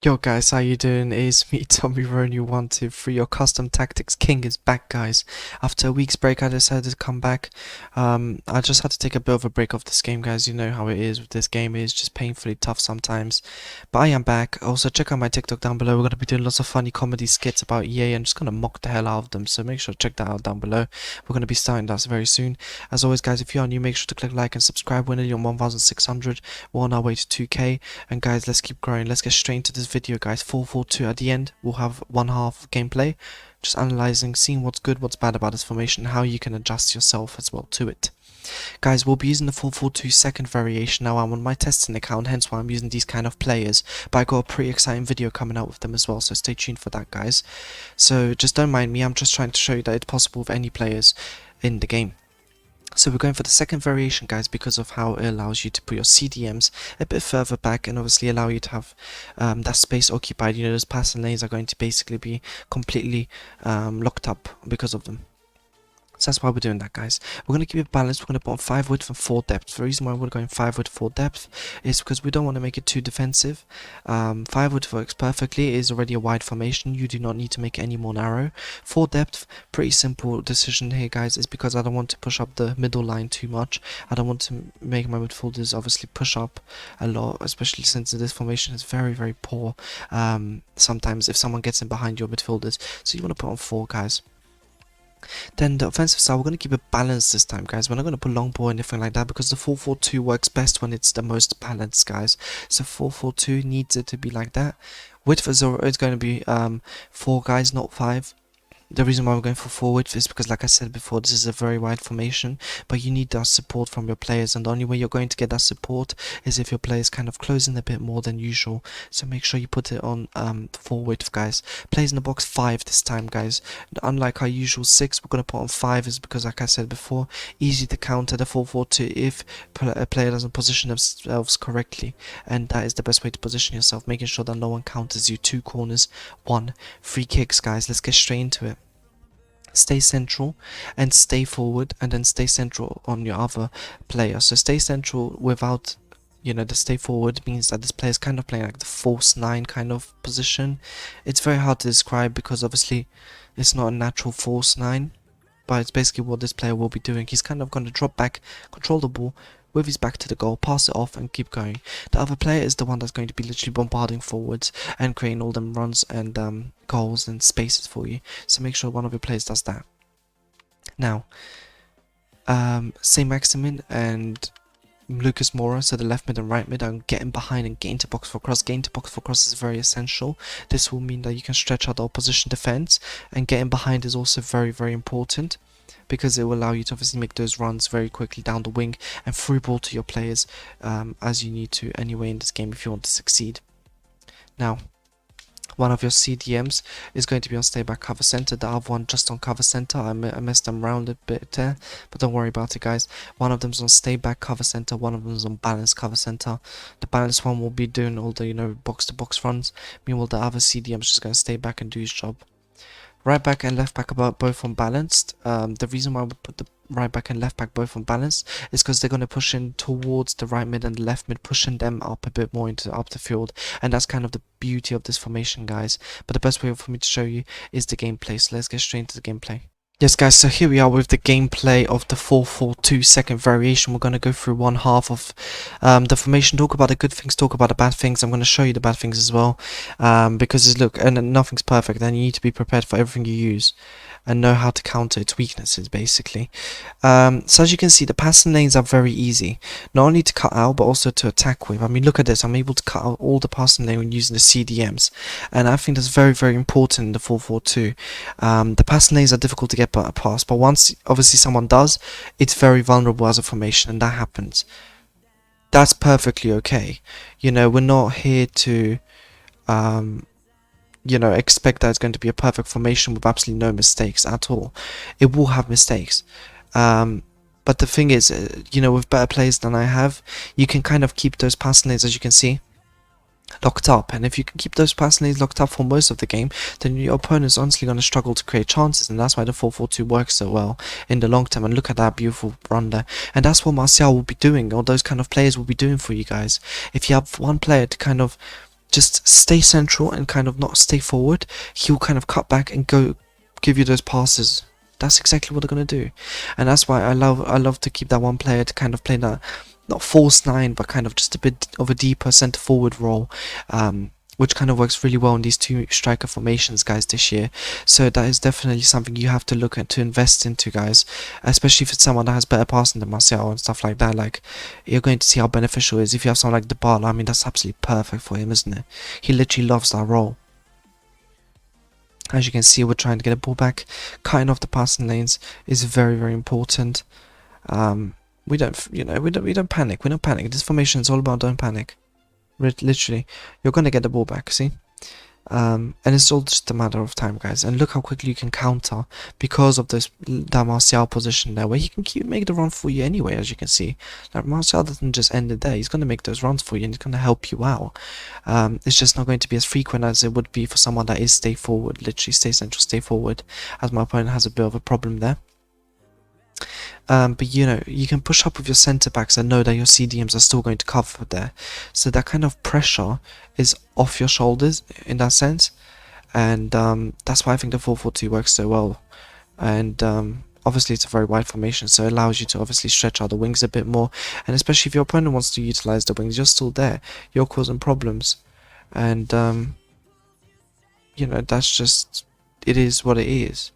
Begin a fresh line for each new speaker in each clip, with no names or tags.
Yo guys, how you doing? It's me, tomironi123. Your custom tactics king is back, guys. After a week's break, I decided to come back. I just had to take a bit of a break off this game, guys. You know how it is with this game; it's just painfully tough sometimes. But I am back. Also, check out my TikTok down below. We're gonna be doing lots of funny comedy skits about EA and just gonna mock the hell out of them. So make sure to check that out down below. We're gonna be starting that very soon. As always, guys, if you are new, make sure to click like and subscribe. We're nearly on 1,600. We're on our way to 2K. And guys, let's keep growing. Let's get straight into this video, guys. 4-4-2 at the end. We'll have one half gameplay, just analyzing, seeing what's good, what's bad about this formation, how you can adjust yourself as well to it. Guys, we'll be using the 4-4-2 second variation. Now I'm on my testing account, hence why I'm using these kind of players, but I got a pretty exciting video coming out with them as well, so stay tuned for that, guys. So just don't mind me, I'm just trying to show you that it's possible with any players in the game. So we're going for the second variation, guys, because of how it allows you to put your CDMs a bit further back and obviously allow you to have that space occupied. You know, those passing lanes are going to basically be completely locked up because of them. So that's why we're doing that, guys. We're going to keep it balanced. We're going to put on 5 width and 4 depth. The reason why we're going 5 width, 4 depth is because we don't want to make it too defensive. 5 width works perfectly. It is already a wide formation. You do not need to make it any more narrow. 4 depth, pretty simple decision here, guys, is because I don't want to push up the middle line too much. I don't want to make my midfielders obviously push up a lot, especially since this formation is very, very poor sometimes if someone gets in behind your midfielders. So you want to put on 4, guys. Then the offensive style, we're going to keep it balanced this time, guys. We're not going to put long ball or anything like that because the 4-4-2 works best when it's the most balanced, guys. So 4-4-2 needs it to be like that. Width is going to be 4, guys, not 5. The reason why we're going for 4 width is because, like I said before, this is a very wide formation, but you need that support from your players, and the only way you're going to get that support is if your players kind of closing a bit more than usual. So make sure you put it on 4 width, guys. Players in the box 5 this time, guys. Unlike our usual 6, we're going to put on 5 is because, like I said before, easy to counter the 4-4-2 if a player doesn't position themselves correctly, and that is the best way to position yourself, making sure that no one counters you. 2 corners, 1 free kicks, guys. Let's get straight into it. Stay central and stay forward, and then stay central on your other player. So stay central without, you know, the stay forward means that this player is kind of playing like the false 9 kind of position. It's very hard to describe because obviously it's not a natural false 9, but it's basically what this player will be doing. He's kind of going to drop back, control the ball with his back to the goal, pass it off and keep going. The other player is the one that's going to be literally bombarding forwards and creating all them runs and goals and spaces for you. So make sure one of your players does that. Now, Saint Maximin and Lucas Moura, so the left mid and right mid, are getting behind and getting to box for cross. Getting to box for cross is very essential. This will mean that you can stretch out the opposition defense, and getting behind is also very, very important, because it will allow you to obviously make those runs very quickly down the wing and through ball to your players as you need to anyway in this game if you want to succeed. Now, one of your CDMs is going to be on stay back cover center, the other one just on cover center. I messed them around a bit there, but don't worry about it, guys. One of them's on stay back cover center, one of them's on balance cover center. The balanced one will be doing all the, you know, box to box runs, meanwhile the other CDM's just going to stay back and do his job. Right back and left back are both unbalanced. The reason why we put the right back and left back both unbalanced is because they're going to push in towards the right mid and the left mid, pushing them up a bit more into up the field, and that's kind of the beauty of this formation, guys. But the best way for me to show you is the gameplay, so let's get straight into the gameplay. Yes, guys, so here we are with the gameplay of the 4-4-2 second variation. We're going to go through one half of the formation, talk about the good things, talk about the bad things. I'm going to show you the bad things as well, because look, and nothing's perfect, and you need to be prepared for everything you use and know how to counter its weaknesses, basically. So as you can see, the passing lanes are very easy, not only to cut out but also to attack with. I mean, look at this, I'm able to cut out all the passing lane when using the CDMs, and I think that's very, very important in the 4-4-2. The passing lanes are difficult to get past, but once obviously someone does, it's very vulnerable as a formation, and that happens. That's perfectly okay. You know, we're not here to you know, expect that it's going to be a perfect formation with absolutely no mistakes at all. It will have mistakes, but the thing is, you know, with better players than I have, you can kind of keep those passing lanes, as you can see, locked up, and if you can keep those passing lanes locked up for most of the game, then your opponent's honestly going to struggle to create chances, and that's why the 4-4-2 works so well in the long term. And look at that beautiful run there, and that's what Martial will be doing, or those kind of players will be doing for you guys. If you have one player to kind of just stay central and kind of not stay forward. He'll kind of cut back and go give you those passes. That's exactly what they're gonna do, and that's why I love to keep that one player to kind of play that, not false nine, but kind of just a bit of a deeper centre forward role, which kind of works really well in these two striker formations, guys, this year. So that is definitely something you have to look at to invest into, guys, especially if it's someone that has better passing than Martial and stuff like that. Like, you're going to see how beneficial it is if you have someone like Dybala. I mean, that's absolutely perfect for him, isn't it? He literally loves that role. As you can see, we're trying to get a ball back. Cutting off the passing lanes is very, very important. We don't, we don't panic. We don't panic. This formation is all about don't panic. Literally, you're gonna get the ball back. See, and it's all just a matter of time, guys. And look how quickly you can counter because of that Martial position there, where he can make the run for you anyway. As you can see, like, Martial doesn't just end it there. He's gonna make those runs for you, and he's gonna help you out. It's just not going to be as frequent as it would be for someone that is stay forward, literally stay central, stay forward, as my opponent has a bit of a problem there. But you can push up with your centre backs and know that your CDMs are still going to cover there. So that kind of pressure is off your shoulders in that sense. And that's why I think the 4-4-2 works so well. And obviously it's a very wide formation, so it allows you to obviously stretch out the wings a bit more. And especially if your opponent wants to utilize the wings, you're still there. You're causing problems. And that's just, it is what it is.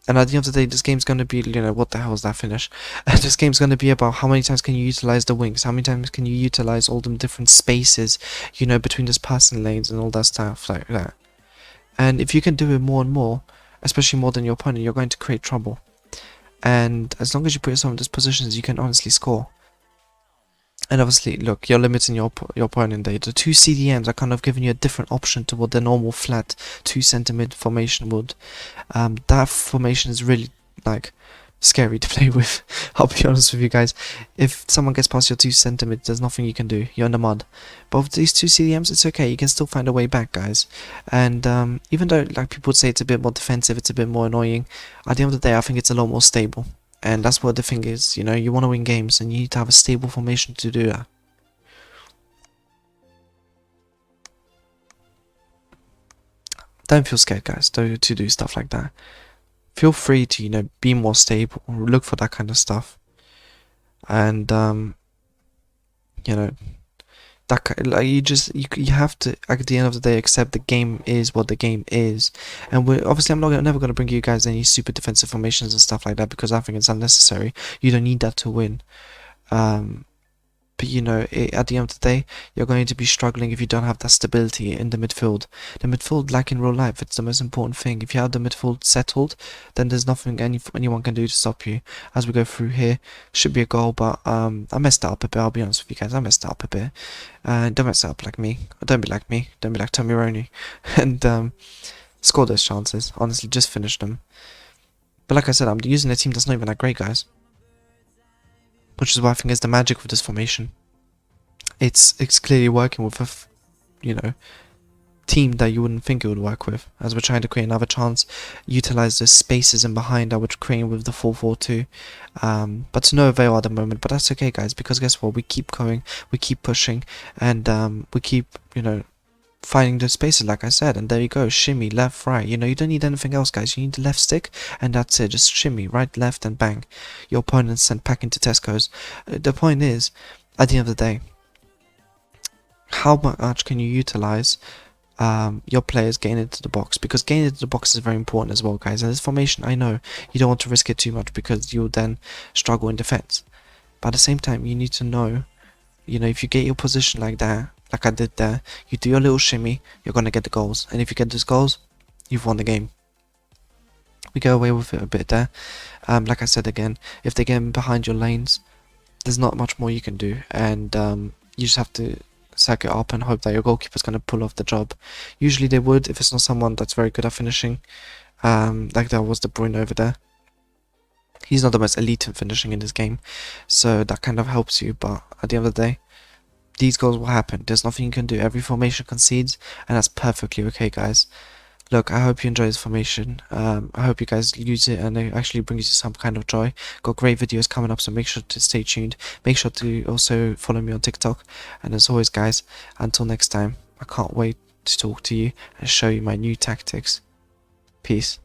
And at the end of the day, this game's going to be, what the hell is that finish? This game's going to be about how many times can you utilize the wings, how many times can you utilize all the different spaces, between those passing lanes and all that stuff like that. And if you can do it more and more, especially more than your opponent, you're going to create trouble. And as long as you put yourself in those positions, you can honestly score. And obviously, look, you're limiting your opponent there. The two CDMs are kind of giving you a different option to what the normal flat 2 cm formation would. That formation is really, like, scary to play with. I'll be honest with you guys. If someone gets past your 2 cm, there's nothing you can do. You're in the mud. But with these two CDMs, it's okay. You can still find a way back, guys. And even though, like, people would say it's a bit more defensive, it's a bit more annoying, at the end of the day, I think it's a lot more stable. And that's what the thing is, you want to win games and you need to have a stable formation to do that. Don't feel scared, guys, to do stuff like that. Feel free to, be more stable, look for that kind of stuff. And, that, like, you have to, at the end of the day, accept the game is what the game is. And obviously I'm never going to bring you guys any super defensive formations and stuff like that, because I think it's unnecessary. You don't need that to win. But at the end of the day, you're going to be struggling if you don't have that stability in the midfield. The midfield, like in real life, it's the most important thing. If you have the midfield settled, then there's nothing anyone can do to stop you. As we go through here, should be a goal, but I messed that up a bit. I'll be honest with you guys, I messed that up a bit. Don't mess it up like me. Don't be like me. Don't be like tomironi. And score those chances. Honestly, just finish them. But like I said, I'm using a team that's not even that great, guys. Which is why I think is the magic with this formation. It's clearly working with a team that you wouldn't think it would work with. As we're trying to create another chance, utilize the spaces in behind that we're creating with the 4-4-2. But to no avail at the moment. But that's okay, guys, because guess what? We keep going, we keep pushing, and we keep finding those spaces, like I said. And there you go, shimmy left, right. You don't need anything else, guys. You need the left stick, and that's it. Just shimmy right, left, and bang, your opponent's sent back into Tesco's. The point is, at the end of the day, how much can you utilize your players getting into the box? Because getting into the box is very important as well, guys. And this formation, I know you don't want to risk it too much because you'll then struggle in defense. But at the same time, you need to know, if you get your position like that, like I did there, you do your little shimmy, you're going to get the goals. And if you get those goals, you've won the game. We go away with it a bit there. Like I said again, if they get behind your lanes, there's not much more you can do. And you just have to sack it up and hope that your goalkeeper's going to pull off the job. Usually they would, if it's not someone that's very good at finishing. Like that was De Bruyne over there. He's not the most elite in finishing in this game, so that kind of helps you. But at the end of the day, these goals will happen. There's nothing you can do. Every formation concedes, and that's perfectly okay, guys. Look, I hope you enjoy this formation. I hope you guys use it and it actually brings you some kind of joy. Got great videos coming up, so make sure to stay tuned. Make sure to also follow me on TikTok. And as always, guys, until next time, I can't wait to talk to you and show you my new tactics. Peace.